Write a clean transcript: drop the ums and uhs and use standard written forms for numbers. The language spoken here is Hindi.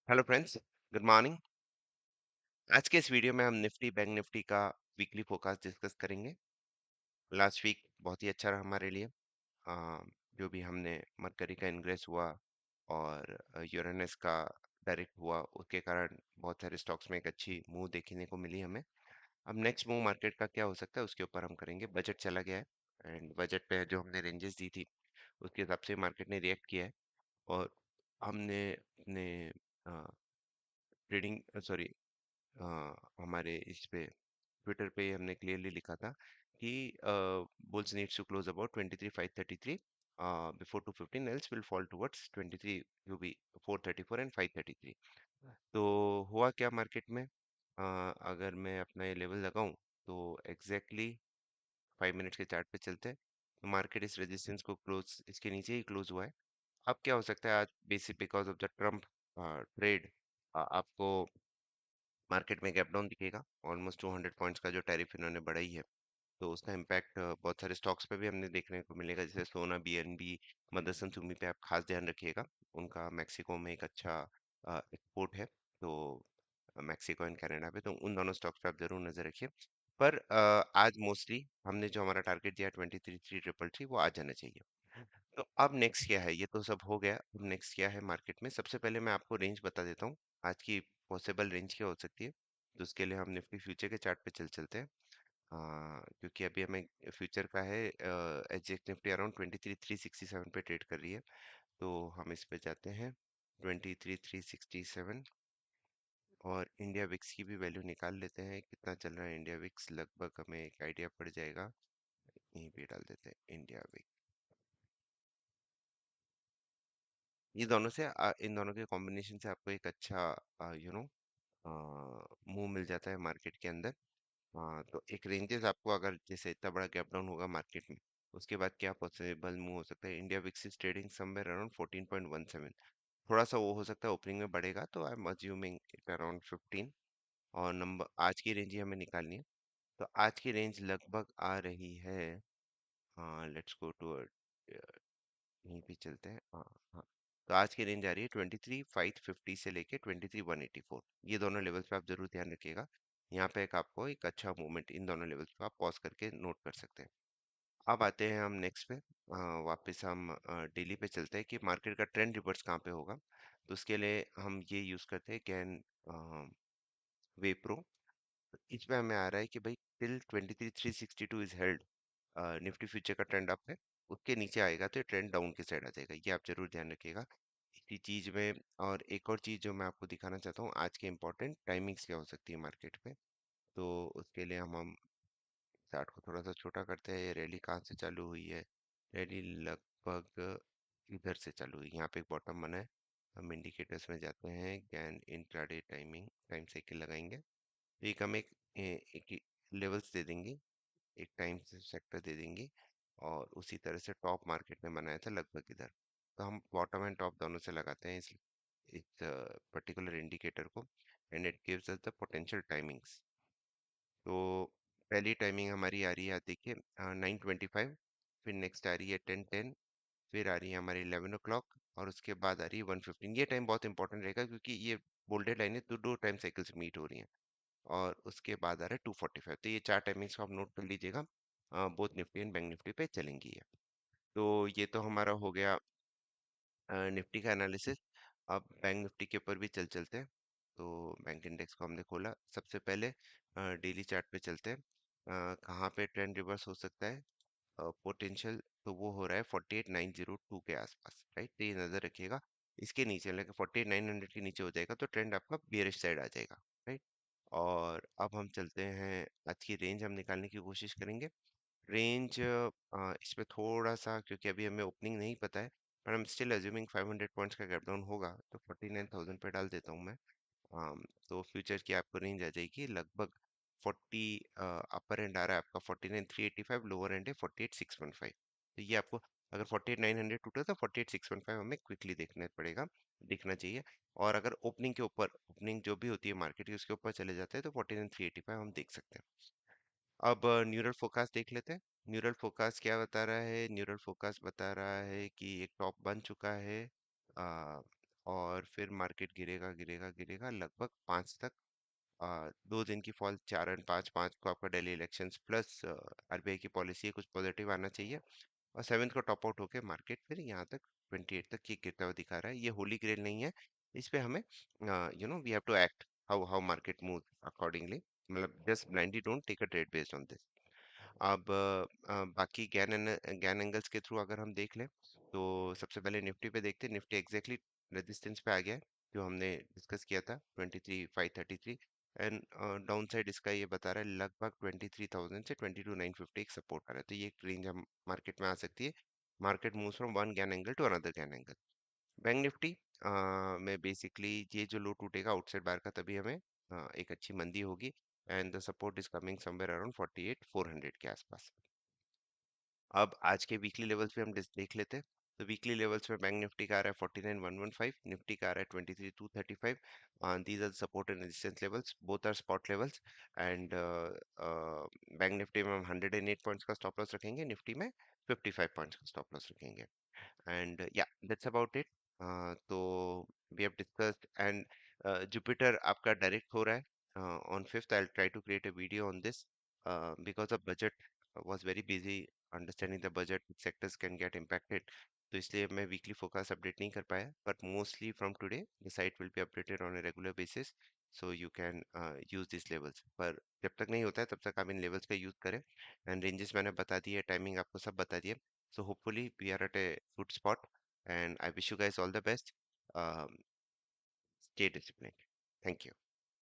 Hello friends, good morning. आज के इस वीडियो में हम निफ्टी बैंक निफ्टी का वीकली फोrecast डिस्कस करेंगे। लास्ट वीक बहुत ही अच्छा रहा हमारे लिए। जो भी हमने मरकरी का इंग्रेस हुआ और यूरेनस का डायरेक्ट हुआ, उसके कारण बहुत सारे स्टॉक्स में एक अच्छी मूव देखने को मिली हमें। अब नेक्स्ट मूव मार्केट का क्या हो सकता है उसके ऊपर हम करेंगे। बजट चला गया है एंड बजट पे जो हमने रेंजेस दी थी उसके हिसाब से मार्केट ने रिएक्ट किया है। और हमने अपने ट्रेडिंग सॉरी हमारे इस पे ट्विटर पे हमने क्लियरली लिखा था कि bulls needs to close about 23533 before 215 else will fall towards 23 to be 434 and 533। तो हुआ क्या मार्केट में। अगर मैं अपना ये लेवल लगाऊं तो एग्जैक्टली 5 मिनट्स के चार्ट पे चलते हैं तो मार्केट इस रेजिस्टेंस को क्लोज इसके नीचे ही क्लोज हुआ है। अब क्या हो सकता है आज basic because of the Trump trade आपको मार्केट में गैप डाउन दिखेगा। ऑलमोस्ट 200 पॉइंट्स का जो टैरिफ इन्होंने बढ़ाई है तो उसका इम्पैक्ट बहुत सारे स्टॉक्स पे भी हमने देखने को मिलेगा, जैसे सोना बीएनबी मदरसन सुमी पे आप खास ध्यान रखिएगा। उनका मैक्सिको में एक अच्छा एक्सपोर्ट है, तो मैक्सिको एंड कनाडा पे, तो उन दोनों स्टॉक्स पे आप जरूर नजर रखिए। पर आज मोस्टली हमने जो हमारा टारगेट दिया 23,333 वो आ जाना चाहिए। तो अब नेक्स्ट क्या है, ये तो सब हो गया। अब नेक्स्ट क्या है मार्केट में, सबसे पहले मैं आपको रेंज बता देता हूँ आज की पॉसिबल रेंज क्या हो सकती है। तो उसके लिए हम निफ्टी फ्यूचर के चार्ट पे चलते हैं। क्योंकि अभी हमें फ्यूचर का है, एग्जैक्ट निफ्टी अराउंड 23,367 पे ट्रेड कर रही है। तो हम इस पे जाते हैं 23,367 और इंडिया विक्स की भी वैल्यू निकाल लेते हैं कितना चल रहा है इंडिया विक्स। लगभग हमें एक आइडिया पड़ जाएगा, यहीं पे डाल देते हैं इंडिया विक्स। ये दोनों से इन दोनों के कॉम्बिनेशन से आपको एक अच्छा मूव मिल जाता है मार्केट के अंदर। तो एक रेंजेस आपको, अगर जैसे इतना बड़ा गैप डाउन होगा मार्केट में उसके बाद क्या पॉसिबल मूव हो सकता है। India VIX is trading somewhere around 14.17। थोड़ा सा वो हो सकता है ओपनिंग में बढ़ेगा, तो I am assuming it around 15। और नंबर आज की रेंज ही हमें निकालनी है। तो आज की रेंज लगभग आ रही है, लेट्स गो टू यहीं पे चलते हैं। हाँ हाँ, तो आज की रेंज आ रही है 23,550 से लेके 23,184। ये दोनों लेवल्स पे आप जरूर ध्यान रखिएगा। यहाँ पे एक आपको एक अच्छा मूवमेंट इन दोनों लेवल्स पे आप पॉज करके नोट कर सकते हैं। अब आते हैं हम नेक्स्ट पे। वापस हम डेली पे चलते हैं कि मार्केट का ट्रेंड रिवर्स कहाँ पे होगा। तो उसके लिए हम ये यूज करते हैं कैन वेप्रो। इसमें हमें आ रहा है कि भाई till 23,362 is held, Nifty future का ट्रेंड अप है। उसके नीचे आएगा तो ट्रेंड डाउन की साइड आ जाएगा, ये आप जरूर ध्यान रखिएगा इसी चीज में। और एक और चीज जो मैं आपको दिखाना चाहता हूँ, आज के इंपॉर्टेंट टाइमिंग्स क्या हो सकती है मार्केट में। तो उसके लिए हम चार्ट को थोड़ा सा छोटा करते हैं। ये रैली कहाँ से चालू हुई है, रैली लगभग इधर से चालू हुई, यहाँ पे एक बॉटम बना है। हम इंडिकेटर्स में जाते हैं, Gann intraday timing time cycle लगाएंगे तो एक हम एक लेवल्स दे देंगे, एक टाइम सेक्टर दे देंगे। और उसी तरह से टॉप मार्केट ने बनाया था लगभग इधर, तो हम बॉटम एंड टॉप दोनों से लगाते हैं इस पर्टिकुलर इंडिकेटर को and it gives us the potential timings. तो पहली टाइमिंग हमारी आ रही है, देखिए 9:25, फिर नेक्स्ट आ रही है 10:10, फिर आ रही है हमारी 11 o'clock और उसके बाद आ रही है 1:15। ये टाइम बहुत इंपॉर्टेंट रहेगा क्योंकि ये बोल्डेड लाइनें तो दो टाइम साइकिल्स मीट हो रही हैं। और उसके बाद आ रहा है 2:45। तो ये चार टाइमिंग्स को आप नोट कर लीजिएगा, both Nifty and bank Nifty पे चलेंगी ये। तो ये तो हमारा हो गया निफ्टी का एनालिसिस। अब बैंक निफ्टी के ऊपर भी चलते हैं। तो बैंक इंडेक्स को हमने खोला, सबसे पहले डेली चार्ट पे चलते हैं। कहाँ पे ट्रेंड रिवर्स हो सकता है पोटेंशियल, तो वो हो रहा है 48,902 के आसपास, राइट। तो ये नजर रखिएगा, इसके नीचे लगे 48,900 के नीचे हो जाएगा तो ट्रेंड आपका बियरिश साइड आ जाएगा, राइट। और अब हम चलते हैं, आज की रेंज हम निकालने की कोशिश करेंगे। रेंज इस पे थोड़ा सा, क्योंकि अभी हमें ओपनिंग नहीं पता है, पर हम स्टिल अज्यूमिंग 500 पॉइंट्स का गैप डाउन होगा तो 49,000 पे डाल देता हूँ मैं। तो फ्यूचर की आपको रेंज आ जाएगी लगभग 40, अपर एंड आ रहा है आपका 49,385, लोअर एंड है 48,615। तो ये आपको अगर 48,900 टूटा तो 48,615 हमें क्विकली देखना पड़ेगा, दिखना चाहिए। और अगर ओपनिंग के ऊपर, ओपनिंग जो भी होती है मार्केट की उसके ऊपर चले जाते हैं तो 49,385 हम देख सकते हैं। अब न्यूरल फोकास देख लेते हैं। न्यूरल फोकास क्या बता रहा है, न्यूरल फोकास बता रहा है कि एक टॉप बन चुका है और फिर मार्केट गिरेगा गिरेगा गिरेगा लगभग 5 तक। 2 दिन की फॉल, 4 एंड 5, 5 को आपका दिल्ली इलेक्शंस प्लस आरबीआई की पॉलिसी कुछ पॉजिटिव आना चाहिए। और 7th को टॉप आउट होके मार्केट फिर यहाँ तक 28 तक की गिरता हुआ दिखा रहा है। ये होली ग्रेल नहीं है। इस पे हमें we have to act how how market move accordingly. मतलब just blindly don't take a trade based on this. अब बाकी गैन एंगल्स के थ्रू अगर हम देख लें तो सबसे पहले निफ्टी पे देखते हैं। निफ्टी एग्जैक्टली रेजिस्टेंस पे आ गया है जो हमने डिस्कस किया था 23,533। एंड डाउन साइड इसका ये बता रहा है लगभग 23,000 से 22,950 एक सपोर्ट आ रहा है। तो ये एक रेंज हम मार्केट में आ सकती है। Market moves from one Gann angle to another Gann angle. Bank Nifty में बेसिकली ये जो लो टूटेगा आउटसाइड बार का तभी हमें एक अच्छी मंदी होगी। And the support is coming somewhere around 48,400 के आसपास। अब आज के वीकली लेवल्स पे हम देख लेते हैं। तो वीकली लेवल्स पे बैंक निफ्टी का आ रहा है 49,115, निफ्टी का आ रहा है 23,235। These are support and resistance levels, both are spot levels. And bank Nifty में हम 108 पॉइंट्स का स्टॉप लॉस रखेंगे, निफ्टी में 55 पॉइंट्स का स्टॉप लॉस रखेंगे। And yeah, that's about it. तो we have discussed, and Jupiter आपका डायरेक्ट हो रहा है on 5th. I'll try to create a video on this because the budget was very busy understanding the budget which sectors can get impacted. तो इसलिए मैं वीकली फोकस अपडेट नहीं कर पाया, but mostly from today the site will be updated on a regular basis, so you can use this levels. पर जब तक नहीं होता है तब तक आप इन लेवल्स का यूज करें। एंड रेंजेस मैंने बता दिए, टाइमिंग आपको सब बता दिए। So hopefully we are at a good spot, and I wish you guys all the best. Um, Stay disciplined. Thank you.